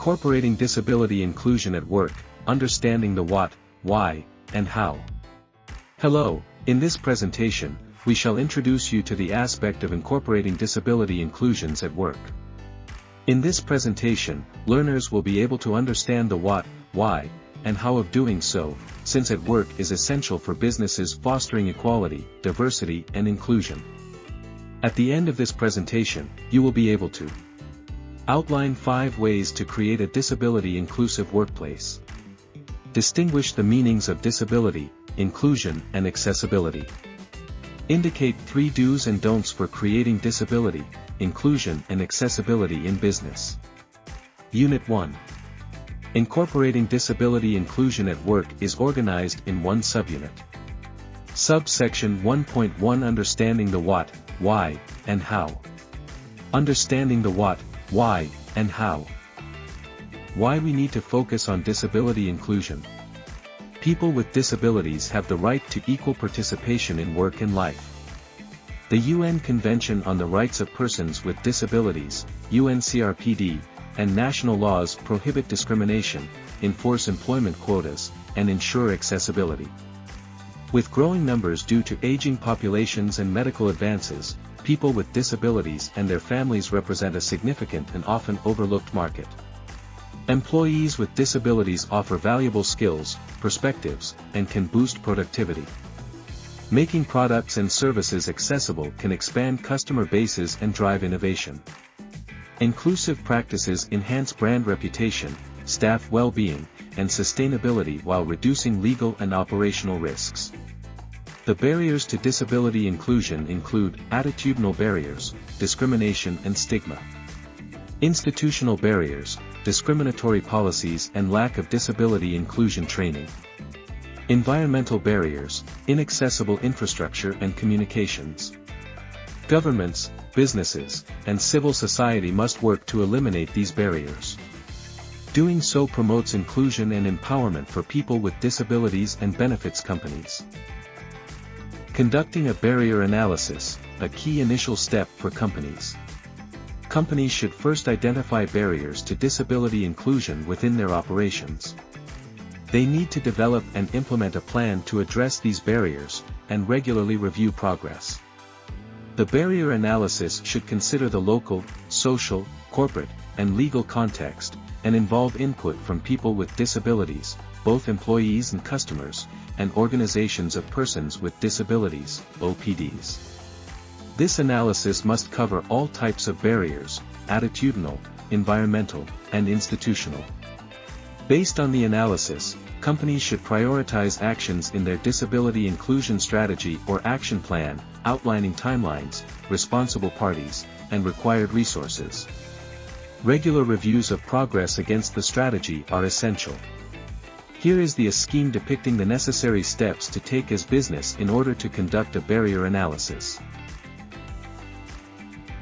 Incorporating disability inclusion at work, understanding the what, why, and how. Hello, in this presentation, we shall introduce you to the aspect of incorporating disability inclusions at work. In this presentation, learners will be able to understand the what, why, and how of doing so, since at work is essential for businesses fostering equality, diversity, and inclusion. At the end of this presentation, you will be able to outline 5 ways to create a disability-inclusive workplace. Distinguish the meanings of disability, inclusion, and accessibility. Indicate 3 do's and don'ts for creating disability, inclusion, and accessibility in business. Unit 1. Incorporating disability inclusion at work is organized in one subunit. Subsection 1.1 Understanding the what, why, and how. Understanding the what, why, and how. Why we need to focus on disability inclusion. People with disabilities have the right to equal participation in work and life. The UN Convention on the Rights of Persons with Disabilities, UNCRPD, and national laws prohibit discrimination, enforce employment quotas, and ensure accessibility. With growing numbers due to aging populations and medical advances, people with disabilities and their families represent a significant and often overlooked market. Employees with disabilities offer valuable skills, perspectives, and can boost productivity. Making products and services accessible can expand customer bases and drive innovation. Inclusive practices enhance brand reputation, staff well-being, and sustainability while reducing legal and operational risks. The barriers to disability inclusion include attitudinal barriers, discrimination and stigma. Institutional barriers, discriminatory policies and lack of disability inclusion training. Environmental barriers, inaccessible infrastructure and communications. Governments, businesses, and civil society must work to eliminate these barriers. Doing so promotes inclusion and empowerment for people with disabilities and benefits companies. Conducting a barrier analysis, a key initial step for companies. Companies should first identify barriers to disability inclusion within their operations. They need to develop and implement a plan to address these barriers, and regularly review progress. The barrier analysis should consider the local, social, corporate, and legal context, and involve input from people with disabilities, both employees and customers, and organizations of persons with disabilities, OPDs. This analysis must cover all types of barriers, attitudinal, environmental, and institutional. Based on the analysis, companies should prioritize actions in their disability inclusion strategy or action plan, outlining timelines, responsible parties, and required resources. Regular reviews of progress against the strategy are essential. Here is the scheme depicting the necessary steps to take as business in order to conduct a barrier analysis.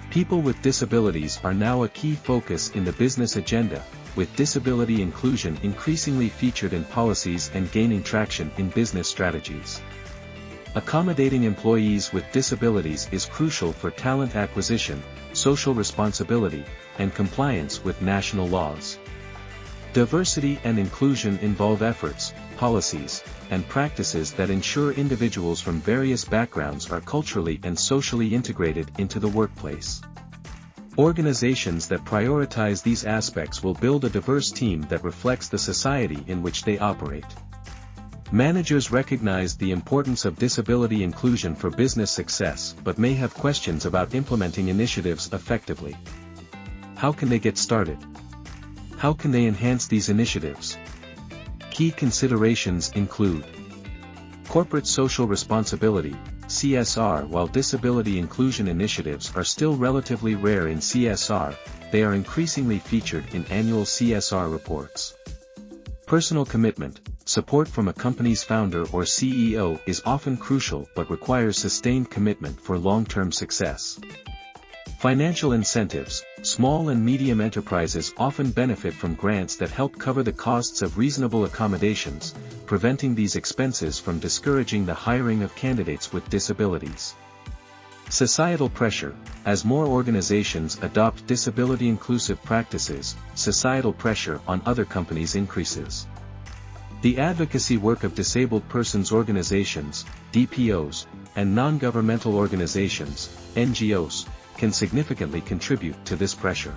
People with disabilities are now a key focus in the business agenda, with disability inclusion increasingly featured in policies and gaining traction in business strategies. Accommodating employees with disabilities is crucial for talent acquisition, social responsibility, and compliance with national laws. Diversity and inclusion involve efforts, policies, and practices that ensure individuals from various backgrounds are culturally and socially integrated into the workplace. Organizations that prioritize these aspects will build a diverse team that reflects the society in which they operate. Managers recognize the importance of disability inclusion for business success but may have questions about implementing initiatives effectively. How can they get started? How can they enhance these initiatives? Key considerations include corporate social responsibility, CSR. While disability inclusion initiatives are still relatively rare in CSR, they are increasingly featured in annual CSR reports. Personal commitment, support from a company's founder or CEO is often crucial but requires sustained commitment for long-term success. Financial incentives. Small and medium enterprises often benefit from grants that help cover the costs of reasonable accommodations, preventing these expenses from discouraging the hiring of candidates with disabilities. Societal pressure. As more organizations adopt disability-inclusive practices, societal pressure on other companies increases. The advocacy work of disabled persons organizations, DPOs, and non-governmental organizations, NGOs, can significantly contribute to this pressure.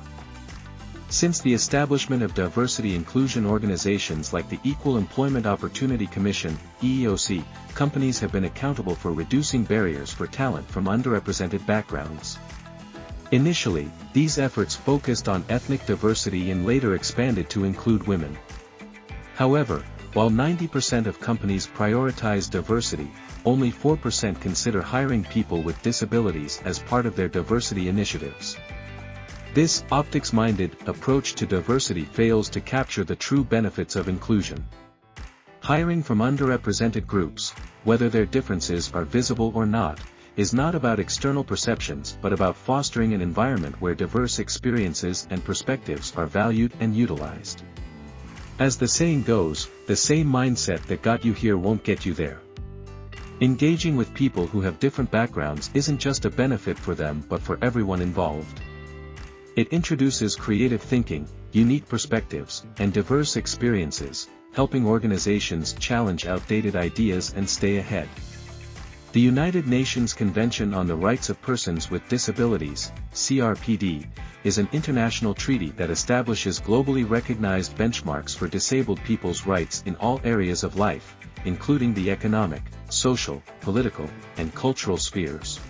Since the establishment of diversity inclusion organizations like the Equal Employment Opportunity Commission, EEOC, companies have been accountable for reducing barriers for talent from underrepresented backgrounds. Initially, these efforts focused on ethnic diversity and later expanded to include women. However, while 90% of companies prioritize diversity, only 4% consider hiring people with disabilities as part of their diversity initiatives. This optics-minded approach to diversity fails to capture the true benefits of inclusion. Hiring from underrepresented groups, whether their differences are visible or not, is not about external perceptions but about fostering an environment where diverse experiences and perspectives are valued and utilized. As the saying goes, the same mindset that got you here won't get you there. Engaging with people who have different backgrounds isn't just a benefit for them but for everyone involved. It introduces creative thinking, unique perspectives, and diverse experiences, helping organizations challenge outdated ideas and stay ahead. The United Nations Convention on the Rights of Persons with Disabilities, CRPD, is an international treaty that establishes globally recognized benchmarks for disabled people's rights in all areas of life, including the economic, social, political, and cultural spheres.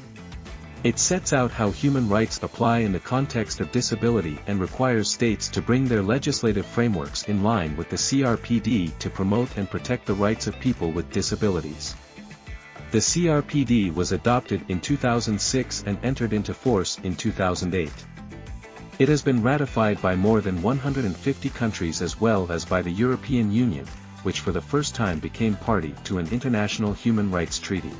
It sets out how human rights apply in the context of disability and requires states to bring their legislative frameworks in line with the CRPD to promote and protect the rights of people with disabilities. The CRPD was adopted in 2006 and entered into force in 2008. It has been ratified by more than 150 countries as well as by the European Union, which for the first time became party to an international human rights treaty.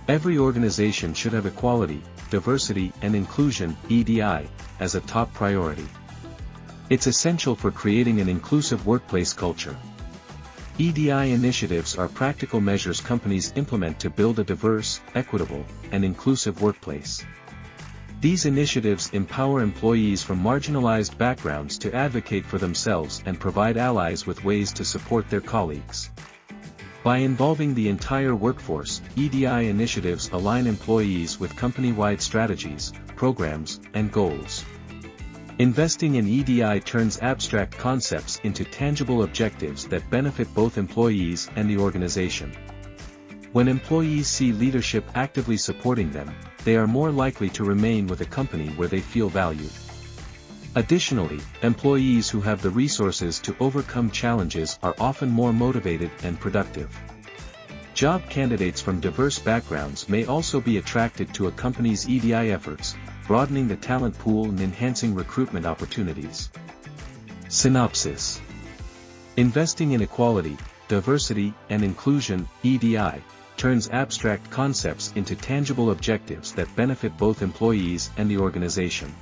Every organization should have equality, diversity and inclusion, EDI, as a top priority. It's essential for creating an inclusive workplace culture. EDI initiatives are practical measures companies implement to build a diverse, equitable, and inclusive workplace. These initiatives empower employees from marginalized backgrounds to advocate for themselves and provide allies with ways to support their colleagues. By involving the entire workforce, EDI initiatives align employees with company-wide strategies, programs, and goals. Investing in EDI turns abstract concepts into tangible objectives that benefit both employees and the organization. When employees see leadership actively supporting them, they are more likely to remain with a company where they feel valued. Additionally, employees who have the resources to overcome challenges are often more motivated and productive. Job candidates from diverse backgrounds may also be attracted to a company's EDI efforts, broadening the talent pool and enhancing recruitment opportunities. Synopsis. Investing in equality, diversity, and inclusion, EDI, turns abstract concepts into tangible objectives that benefit both employees and the organization.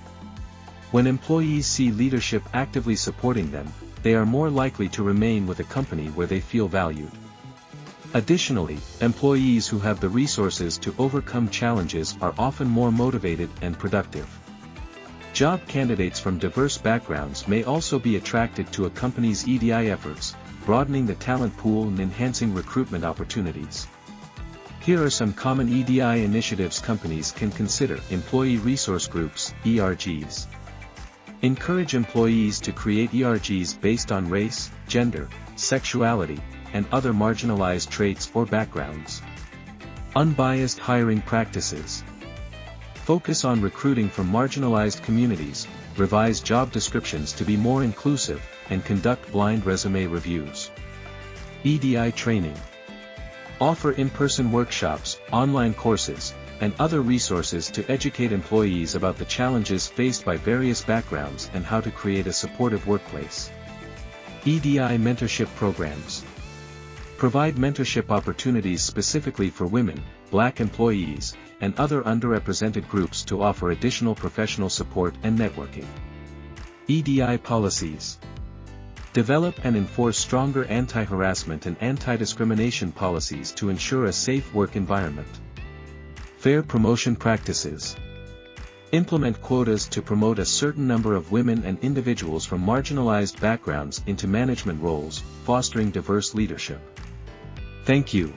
When employees see leadership actively supporting them, they are more likely to remain with a company where they feel valued. Additionally, employees who have the resources to overcome challenges are often more motivated and productive. Job candidates from diverse backgrounds may also be attracted to a company's EDI efforts, broadening the talent pool and enhancing recruitment opportunities. Here are some common EDI initiatives companies can consider. Employee resource groups, ERGs. Encourage employees to create ERGs based on race, gender, sexuality, and other marginalized traits or backgrounds. Unbiased hiring practices. Focus on recruiting from marginalized communities, revise job descriptions to be more inclusive, and conduct blind resume reviews. EDI training. Offer in-person workshops, online courses, and other resources to educate employees about the challenges faced by various backgrounds and how to create a supportive workplace. EDI mentorship programs. Provide mentorship opportunities specifically for women, Black employees, and other underrepresented groups to offer additional professional support and networking. EDI policies. Develop and enforce stronger anti-harassment and anti-discrimination policies to ensure a safe work environment. Fair promotion practices. Implement quotas to promote a certain number of women and individuals from marginalized backgrounds into management roles, fostering diverse leadership. Thank you.